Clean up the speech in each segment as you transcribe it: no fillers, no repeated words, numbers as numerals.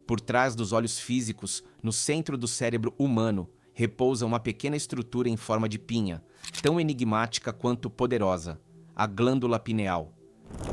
Por trás dos olhos físicos, no centro do cérebro humano, repousa uma pequena estrutura em forma de pinha, tão enigmática quanto poderosa, a glândula pineal.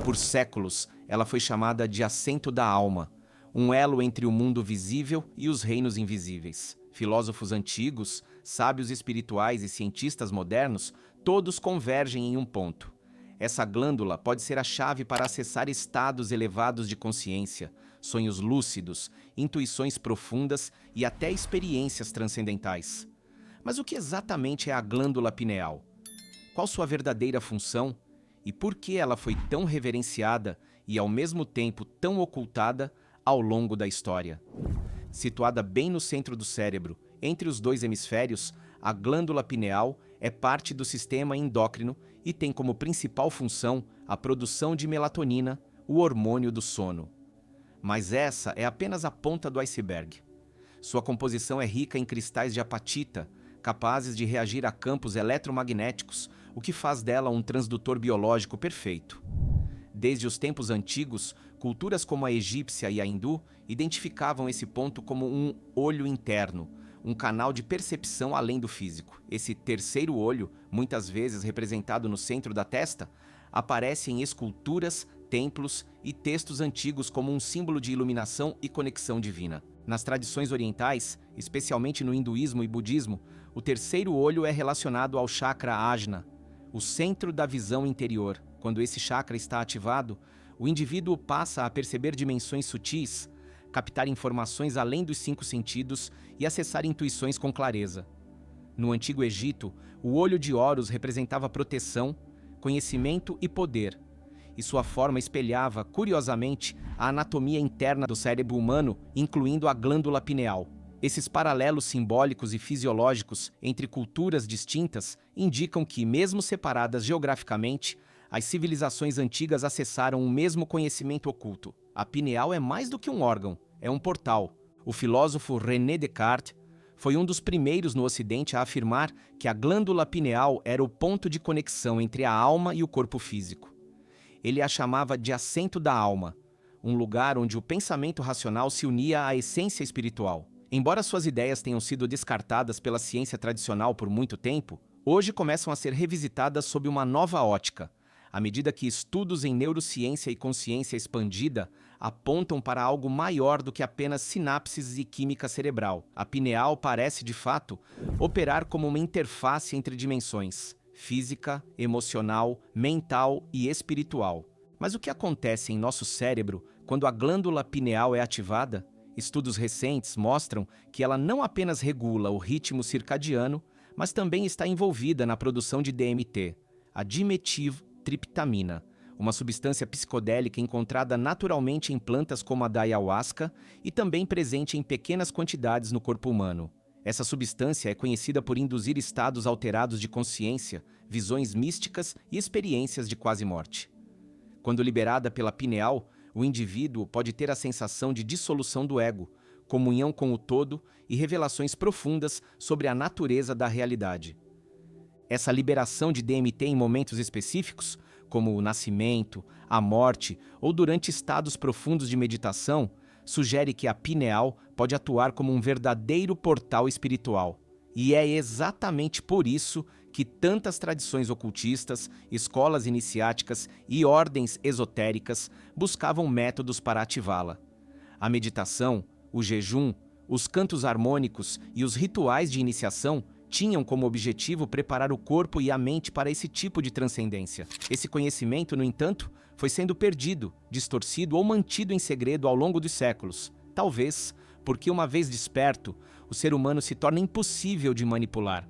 Por séculos, ela foi chamada de assento da alma, um elo entre o mundo visível e os reinos invisíveis. Filósofos antigos, sábios espirituais e cientistas modernos, todos convergem em um ponto. Essa glândula pode ser a chave para acessar estados elevados de consciência, sonhos lúcidos, intuições profundas e até experiências transcendentais. Mas o que exatamente é a glândula pineal? Qual sua verdadeira função? E por que ela foi tão reverenciada e, ao mesmo tempo, tão ocultada ao longo da história? Situada bem no centro do cérebro, entre os dois hemisférios, a glândula pineal é parte do sistema endócrino e tem como principal função a produção de melatonina, o hormônio do sono. Mas essa é apenas a ponta do iceberg. Sua composição é rica em cristais de apatita, capazes de reagir a campos eletromagnéticos, o que faz dela um transdutor biológico perfeito. Desde os tempos antigos, culturas como a egípcia e a hindu identificavam esse ponto como um olho interno, um canal de percepção além do físico. Esse terceiro olho, muitas vezes representado no centro da testa, aparece em esculturas, templos e textos antigos como um símbolo de iluminação e conexão divina. Nas tradições orientais, especialmente no hinduísmo e budismo, o terceiro olho é relacionado ao chakra Ajna, o centro da visão interior. Quando esse chakra está ativado, o indivíduo passa a perceber dimensões sutis, captar informações além dos 5 sentidos e acessar intuições com clareza. No Antigo Egito, o olho de Horus representava proteção, conhecimento e poder, e sua forma espelhava, curiosamente, a anatomia interna do cérebro humano, incluindo a glândula pineal. Esses paralelos simbólicos e fisiológicos entre culturas distintas indicam que, mesmo separadas geograficamente, as civilizações antigas acessaram o mesmo conhecimento oculto. A pineal é mais do que um órgão, é um portal. O filósofo René Descartes foi um dos primeiros no Ocidente a afirmar que a glândula pineal era o ponto de conexão entre a alma e o corpo físico. Ele a chamava de assento da alma, um lugar onde o pensamento racional se unia à essência espiritual. Embora suas ideias tenham sido descartadas pela ciência tradicional por muito tempo, hoje começam a ser revisitadas sob uma nova ótica, à medida que estudos em neurociência e consciência expandida apontam para algo maior do que apenas sinapses e química cerebral. A pineal parece, de fato, operar como uma interface entre dimensões física, emocional, mental e espiritual. Mas o que acontece em nosso cérebro quando a glândula pineal é ativada? Estudos recentes mostram que ela não apenas regula o ritmo circadiano, mas também está envolvida na produção de DMT, a dimetiltriptamina, uma substância psicodélica encontrada naturalmente em plantas como a da ayahuasca e também presente em pequenas quantidades no corpo humano. Essa substância é conhecida por induzir estados alterados de consciência, visões místicas e experiências de quase-morte. Quando liberada pela pineal, o indivíduo pode ter a sensação de dissolução do ego, comunhão com o todo e revelações profundas sobre a natureza da realidade. Essa liberação de DMT em momentos específicos, como o nascimento, a morte ou durante estados profundos de meditação, sugere que a pineal pode atuar como um verdadeiro portal espiritual. E é exatamente por isso que tantas tradições ocultistas, escolas iniciáticas e ordens esotéricas buscavam métodos para ativá-la. A meditação, o jejum, os cantos harmônicos e os rituais de iniciação tinham como objetivo preparar o corpo e a mente para esse tipo de transcendência. Esse conhecimento, no entanto, foi sendo perdido, distorcido ou mantido em segredo ao longo dos séculos. Talvez porque, uma vez desperto, o ser humano se torna impossível de manipular.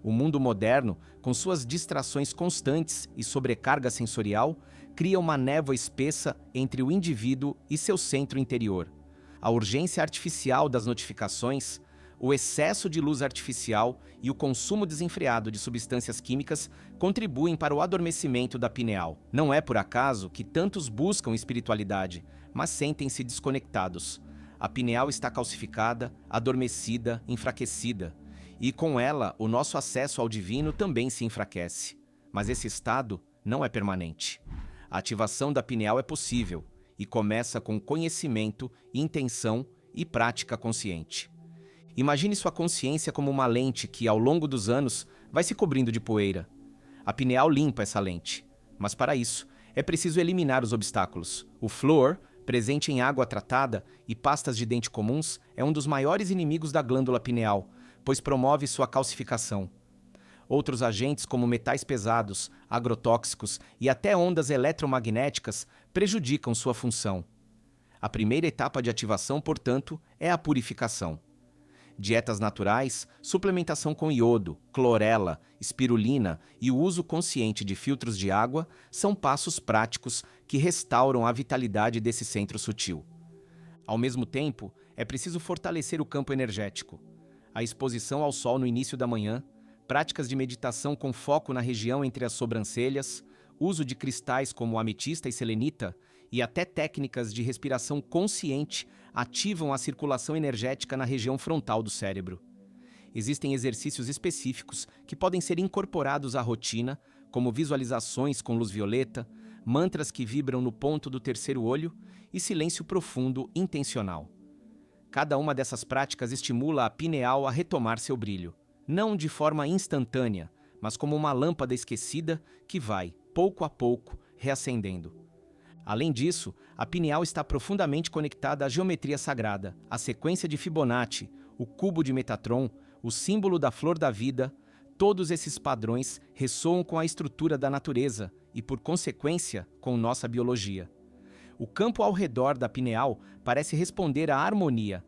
O mundo moderno, com suas distrações constantes e sobrecarga sensorial, cria uma névoa espessa entre o indivíduo e seu centro interior. A urgência artificial das notificações, o excesso de luz artificial e o consumo desenfreado de substâncias químicas contribuem para o adormecimento da pineal. Não é por acaso que tantos buscam espiritualidade, mas sentem-se desconectados. A pineal está calcificada, adormecida, enfraquecida, e com ela o nosso acesso ao divino também se enfraquece. Mas esse estado não é permanente. A ativação da pineal é possível, e começa com conhecimento, intenção e prática consciente. Imagine sua consciência como uma lente que, ao longo dos anos, vai se cobrindo de poeira. A pineal limpa essa lente, mas para isso é preciso eliminar os obstáculos. O flúor, presente em água tratada e pastas de dente comuns, é um dos maiores inimigos da glândula pineal, pois promove sua calcificação. Outros agentes, como metais pesados, agrotóxicos e até ondas eletromagnéticas, prejudicam sua função. A primeira etapa de ativação, portanto, é a purificação. Dietas naturais, suplementação com iodo, clorela, espirulina e o uso consciente de filtros de água são passos práticos que restauram a vitalidade desse centro sutil. Ao mesmo tempo, é preciso fortalecer o campo energético. A exposição ao sol no início da manhã, práticas de meditação com foco na região entre as sobrancelhas, uso de cristais como ametista e selenita e até técnicas de respiração consciente ativam a circulação energética na região frontal do cérebro. Existem exercícios específicos que podem ser incorporados à rotina, como visualizações com luz violeta, mantras que vibram no ponto do terceiro olho e silêncio profundo intencional. Cada uma dessas práticas estimula a pineal a retomar seu brilho, não de forma instantânea, mas como uma lâmpada esquecida que vai, pouco a pouco, reacendendo. Além disso, a pineal está profundamente conectada à geometria sagrada, à sequência de Fibonacci, o cubo de Metatron, o símbolo da flor da vida. Todos esses padrões ressoam com a estrutura da natureza e, por consequência, com nossa biologia. O campo ao redor da pineal parece responder à harmonia.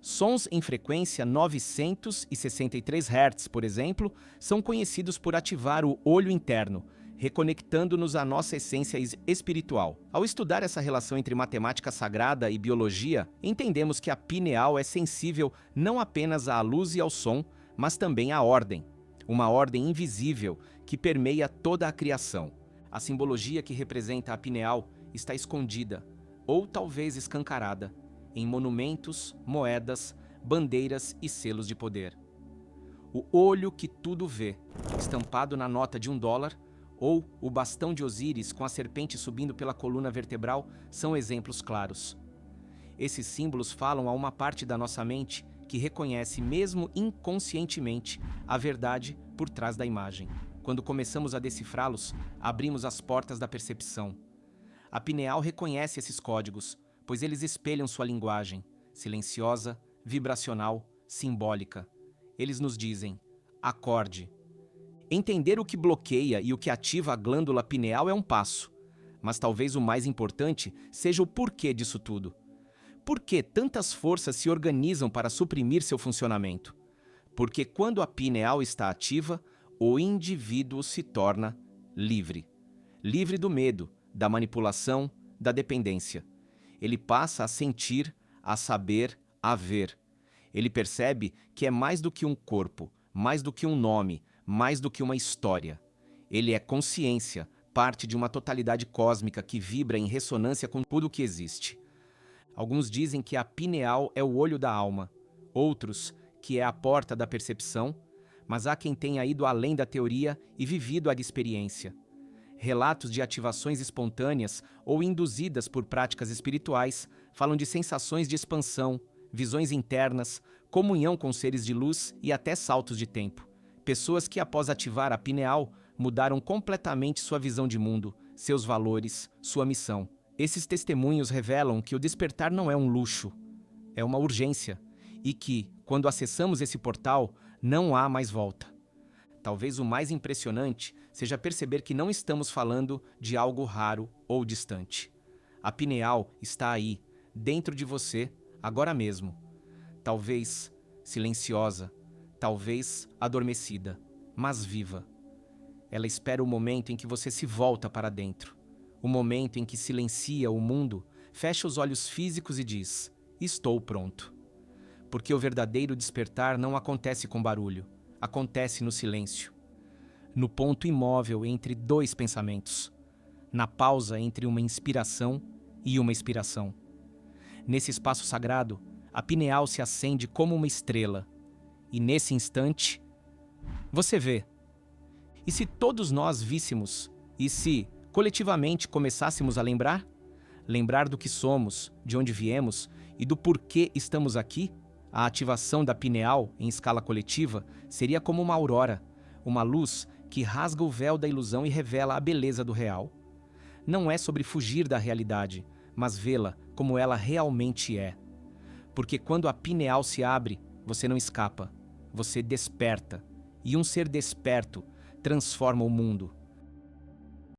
Sons em frequência 963 Hz, por exemplo, são conhecidos por ativar o olho interno, reconectando-nos à nossa essência espiritual. Ao estudar essa relação entre matemática sagrada e biologia, entendemos que a pineal é sensível não apenas à luz e ao som, mas também à ordem. Uma ordem invisível que permeia toda a criação. A simbologia que representa a pineal está escondida, ou talvez escancarada, em monumentos, moedas, bandeiras e selos de poder. O olho que tudo vê, estampado na nota de $1, ou o bastão de Osíris com a serpente subindo pela coluna vertebral, são exemplos claros. Esses símbolos falam a uma parte da nossa mente que reconhece, mesmo inconscientemente, a verdade por trás da imagem. Quando começamos a decifrá-los, abrimos as portas da percepção. A pineal reconhece esses códigos, pois eles espelham sua linguagem, silenciosa, vibracional, simbólica. Eles nos dizem: acorde. Entender o que bloqueia e o que ativa a glândula pineal é um passo, mas talvez o mais importante seja o porquê disso tudo. Por que tantas forças se organizam para suprimir seu funcionamento? Porque quando a pineal está ativa, o indivíduo se torna livre. Livre do medo, da manipulação, da dependência. Ele passa a sentir, a saber, a ver. Ele percebe que é mais do que um corpo, mais do que um nome, mais do que uma história. Ele é consciência, parte de uma totalidade cósmica que vibra em ressonância com tudo o que existe. Alguns dizem que a pineal é o olho da alma, outros que é a porta da percepção, mas há quem tenha ido além da teoria e vivido a experiência. Relatos de ativações espontâneas ou induzidas por práticas espirituais falam de sensações de expansão, visões internas, comunhão com seres de luz e até saltos de tempo. Pessoas que, após ativar a pineal, mudaram completamente sua visão de mundo, seus valores, sua missão. Esses testemunhos revelam que o despertar não é um luxo, é uma urgência, e que, quando acessamos esse portal, não há mais volta. Talvez o mais impressionante seja perceber que não estamos falando de algo raro ou distante. A pineal está aí, dentro de você, agora mesmo. Talvez silenciosa, talvez adormecida, mas viva. Ela espera o momento em que você se volta para dentro, o momento em que silencia o mundo, fecha os olhos físicos e diz: estou pronto. Porque o verdadeiro despertar não acontece com barulho, acontece no silêncio, no ponto imóvel entre dois pensamentos, na pausa entre uma inspiração e uma expiração. Nesse espaço sagrado, a pineal se acende como uma estrela, e nesse instante, você vê. E se todos nós víssemos, e se coletivamente começássemos a lembrar? Lembrar do que somos, de onde viemos e do porquê estamos aqui? A ativação da pineal em escala coletiva seria como uma aurora, uma luz que rasga o véu da ilusão e revela a beleza do real. Não é sobre fugir da realidade, mas vê-la como ela realmente é. Porque quando a pineal se abre, você não escapa, você desperta. E um ser desperto transforma o mundo.